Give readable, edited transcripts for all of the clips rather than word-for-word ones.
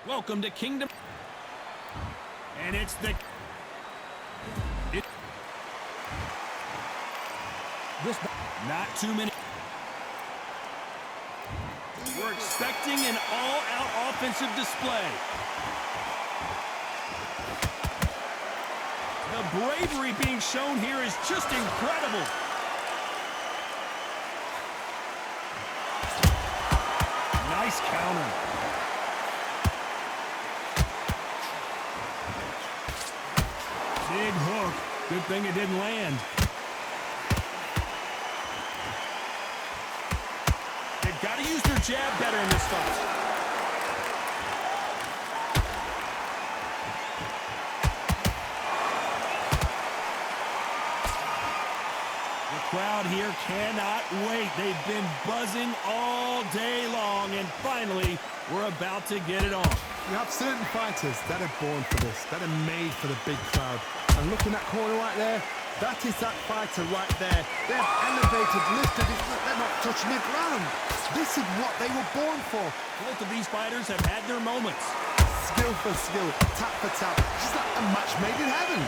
Welcome to Kingdom. And it's the... Not too many. We're expecting an all-out offensive display. The bravery being shown here is just incredible. Nice counter. Big hook. Good thing it didn't land. They've got to use their jab better in this fight. Crowd here cannot wait. They've been buzzing all day long, and finally, we're about to get it on. You have certain fighters that are born for this, that are made for the big crowd. And looking at that corner right there, that is that fighter right there. They're elevated, lifted, they're not touching the ground. This is what they were born for. Both of these fighters have had their moments. Skill for skill, tap for tap, just like a match made in heaven.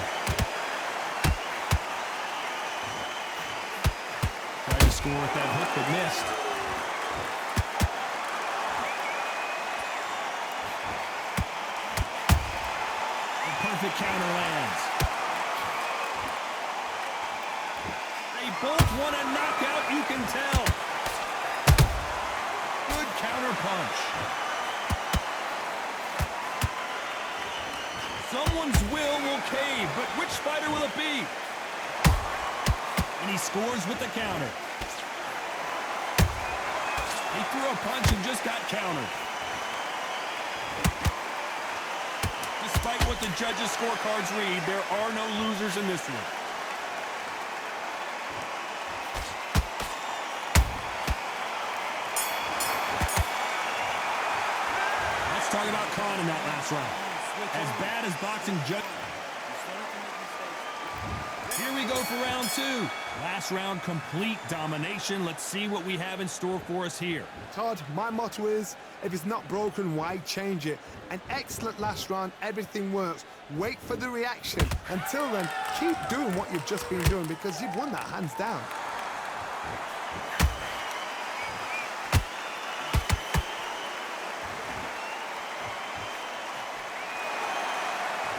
Score with that hook but missed. The perfect counter lands. They both want a knockout, you can tell. Good counter punch. Someone's will cave, but which fighter will it be? And he scores with the counter. He threw a punch and just got countered. Despite what the judges' scorecards read, there are no losers in this one. Let's talk about Khan in that last round. As bad as boxing judges. Here we go for round two. Last round, complete domination. Let's see what we have in store for us here. Todd, my motto is, if it's not broken, why change it? An excellent last round, everything works. Wait for the reaction. Until then, keep doing what you've just been doing because you've won that hands down.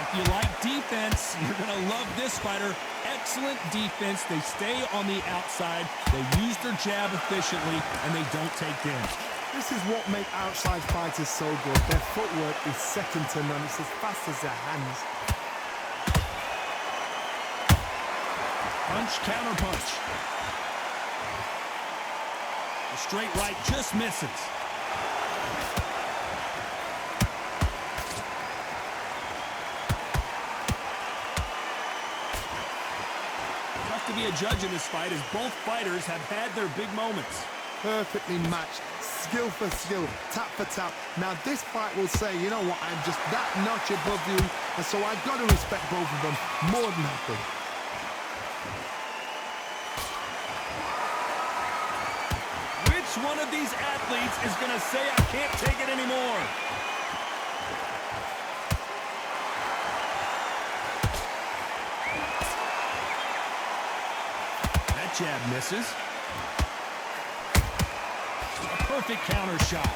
If you like defense, you're going to love this fighter. Excellent defense. They stay on the outside. They use their jab efficiently, and they don't take damage. This is what makes outside fighters so good. Their footwork is second to none. It's as fast as their hands. Punch, counter punch. The straight right just misses. To be a judge in this fight as both fighters have had their big moments. Perfectly matched, skill for skill, tap for tap. Now this fight will say, you know what, I'm just that notch above you, and so I've got to respect both of them more than happy. Which one of these athletes is going to say I can't take it anymore? Jab misses. A perfect counter shot.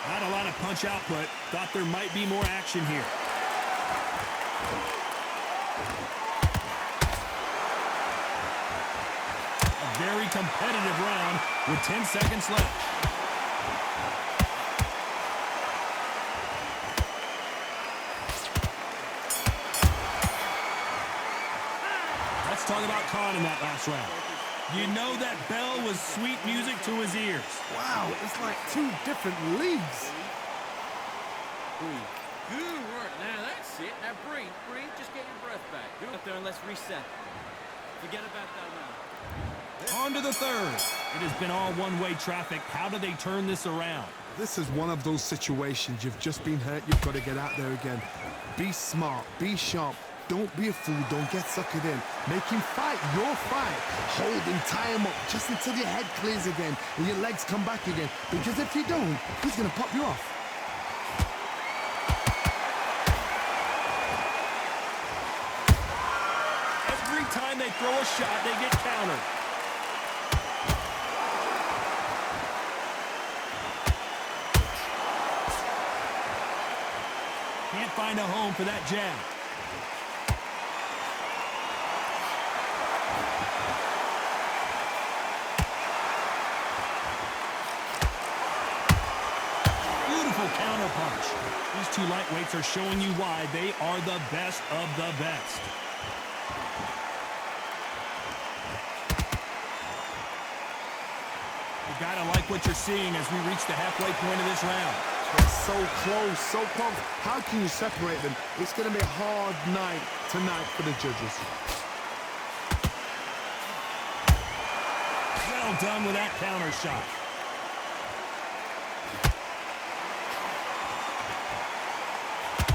Not a lot of punch output. Thought there might be more action here. A very competitive round with 10 seconds left. Let's talk about Khan in that last round. You know that bell was sweet music to his ears. Wow, it's like two different leagues. Breathe. Good work. Now that's it. Now breathe. Breathe. Just get your breath back. Go up there and let's reset. Forget about that round. On to the third. It has been all one-way traffic. How do they turn this around? This is one of those situations. You've just been hurt. You've got to get out there again. Be smart. Be sharp. Don't be a fool. Don't get suckered in. Make him fight your fight. Hold him, tie him up just until your head clears again and your legs come back again. Because if you don't, he's going to pop you off. Every time they throw a shot, they get countered. Can't find a home for that jab. Beautiful counter punch. These two lightweights are showing you why they are the best of the best. You gotta like what you're seeing as we reach the halfway point of this round. They're so close, so close. How can you separate them? It's going to be a hard night tonight for the judges. Well done with that counter shot.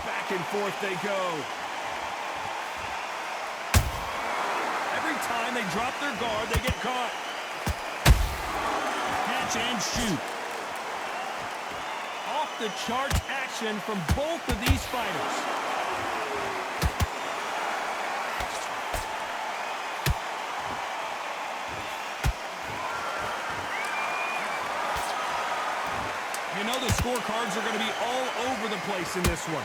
Back and forth they go. Every time they drop their guard, they get caught. Catch and shoot. The charge action from both of these fighters. You know the scorecards are going to be all over the place in this one.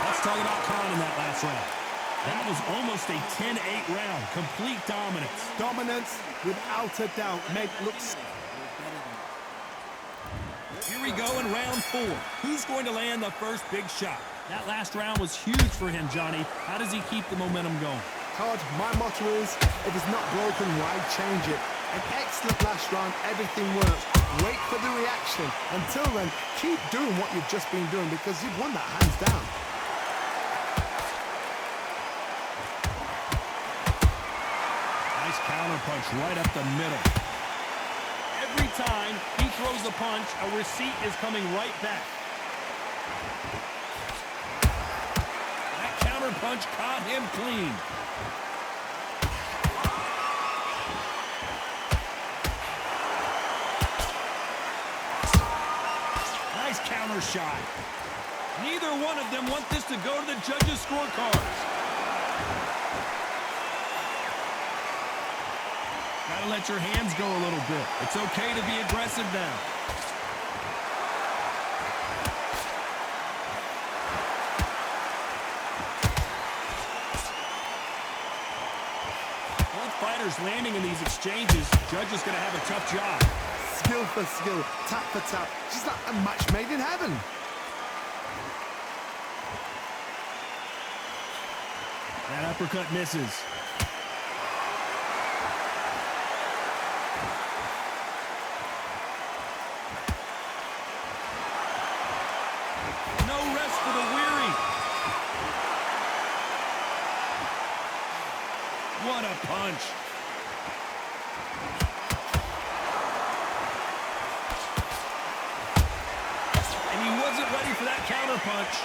Let's talk about Khan in that last round. That was almost a 10-8 round. Complete dominance. Dominance, without a doubt, looks... Here we go in round 4. Who's going to land the first big shot? That last round was huge for him, Johnny. How does he keep the momentum going? Todd, my motto is, if it's not broken, why change it? An excellent last round, everything works. Wait for the reaction. Until then, keep doing what you've just been doing because you've won that hands down. Counter punch right up the middle. Every time he throws a punch, a receipt is coming right back. That counter punch caught him clean. Nice counter shot. Neither one of them want this to go to the judges' scorecards. Gotta let your hands go a little bit. It's okay to be aggressive now. Both fighters landing in these exchanges. Judge is gonna have a tough job. Skill for skill, tap for tap. Just like a match made in heaven. That uppercut misses. What a punch. And he wasn't ready for that counter punch.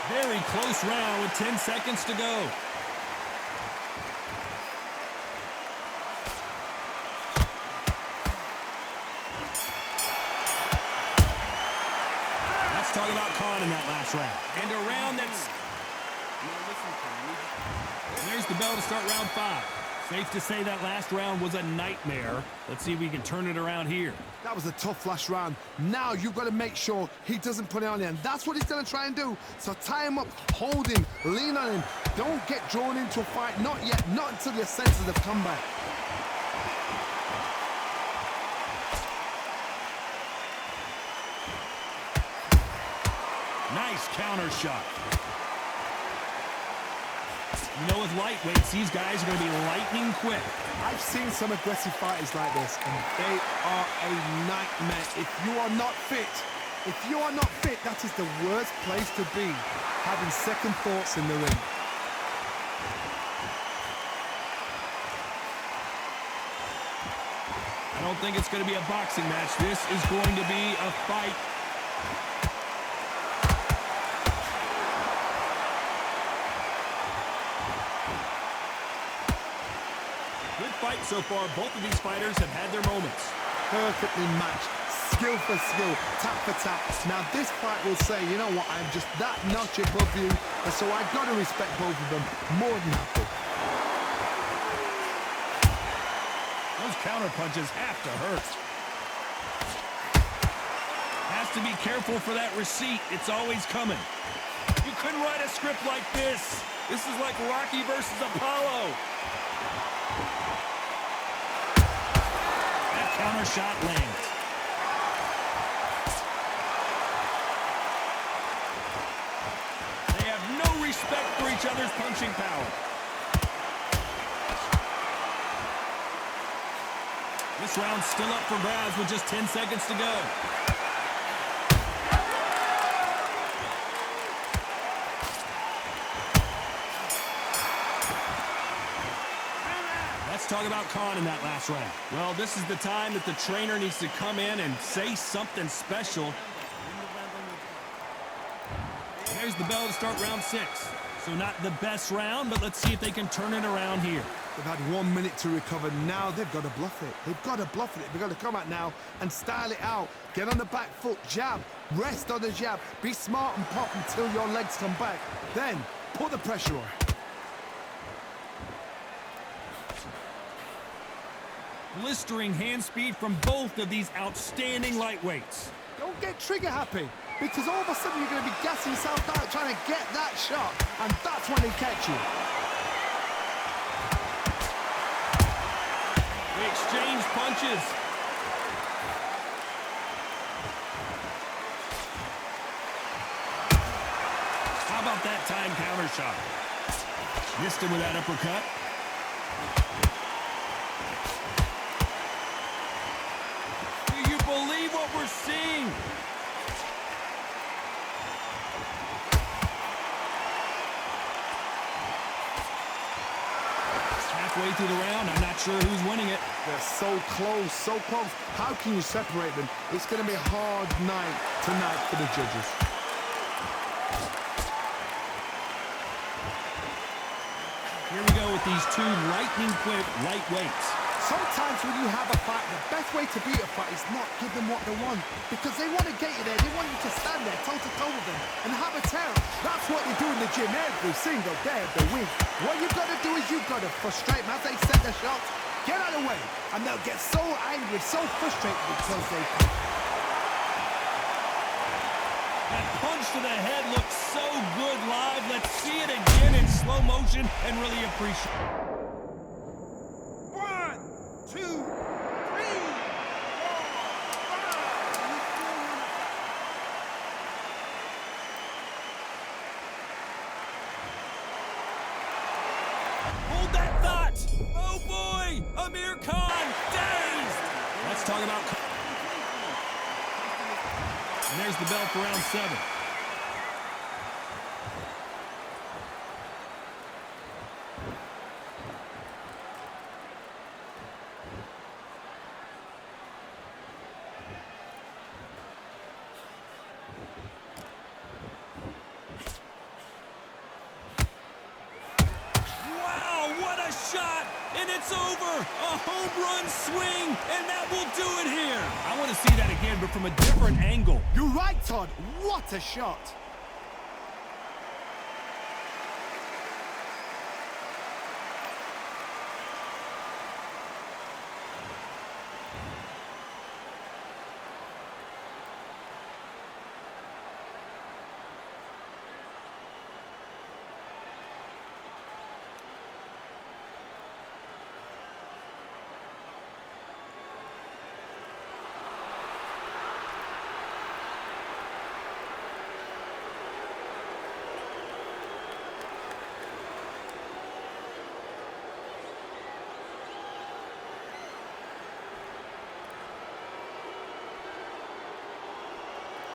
Very close round with 10 seconds to go. Let's talk about Khan in that last round. And a round that's... There's the bell to start round 5. Safe to say that last round was a nightmare. Let's see if we can turn it around here. That was a tough last round. Now you've got to make sure he doesn't put it on you. And that's what he's going to try and do. So tie him up, hold him, lean on him. Don't get drawn into a fight. Not yet. Not until your senses have come back. Nice counter shot. You know, with lightweights, these guys are going to be lightning quick. I've seen some aggressive fighters like this, and they are a nightmare. If you are not fit, that is the worst place to be, having second thoughts in the ring. I don't think it's going to be a boxing match. This is going to be a fight. Good fight so far. Both of these fighters have had their moments. Perfectly matched. Skill for skill, tap for tap. Now this fight will say, you know what, I'm just that notch above you, and so I've got to respect both of them more than happy. Those counter punches have to hurt. Has to be careful for that receipt. It's always coming. You couldn't write a script like this. This is like Rocky versus Apollo. That counter shot lands. They have no respect for each other's punching power. This round's still up for grabs with just 10 seconds to go. Let's talk about Khan in that last round. Well, this is the time that the trainer needs to come in and say something special. There's the bell to start round 6. So not the best round, but let's see if they can turn it around here. They've had 1 minute to recover. Now they've got to bluff it. They've got to bluff it. They've got to come out now and style it out. Get on the back foot, jab, rest on the jab. Be smart and pop until your legs come back. Then put the pressure on. Blistering hand speed from both of these outstanding lightweights. Don't get trigger happy, because all of a sudden you're going to be gassing yourself out trying to get that shot, and that's when they catch you. They exchange punches. How about that time counter shot? Missed him with that uppercut. Do you believe what we're seeing? Halfway through the round, I'm not sure who's winning it. They're so close, so close. How can you separate them? It's going to be a hard night tonight for the judges. Here we go with these two lightning-quick lightweights. Sometimes when you have a fight, the best way to beat a fight is not give them what they want. Because they want to get you there. They want you to stand there toe-to-toe with them and have a tear. That's what they do in the gym every single day of the week. What you've got to do is you've got to frustrate them as they set their shots. Get out of the way. And they'll get so angry, so frustrated because they... That punch to the head looks so good live. Let's see it again in slow motion and really appreciate it. 1, 2, 3, 4, 5. Hold that thought. Oh boy, Amir Khan dazed. Let's talk about. And there's the bell for round 7. Wow, what a shot! And it's over! A home run swing, and that will do it here. I want to see that again, but from a different angle. You're right, Todd. What a shot.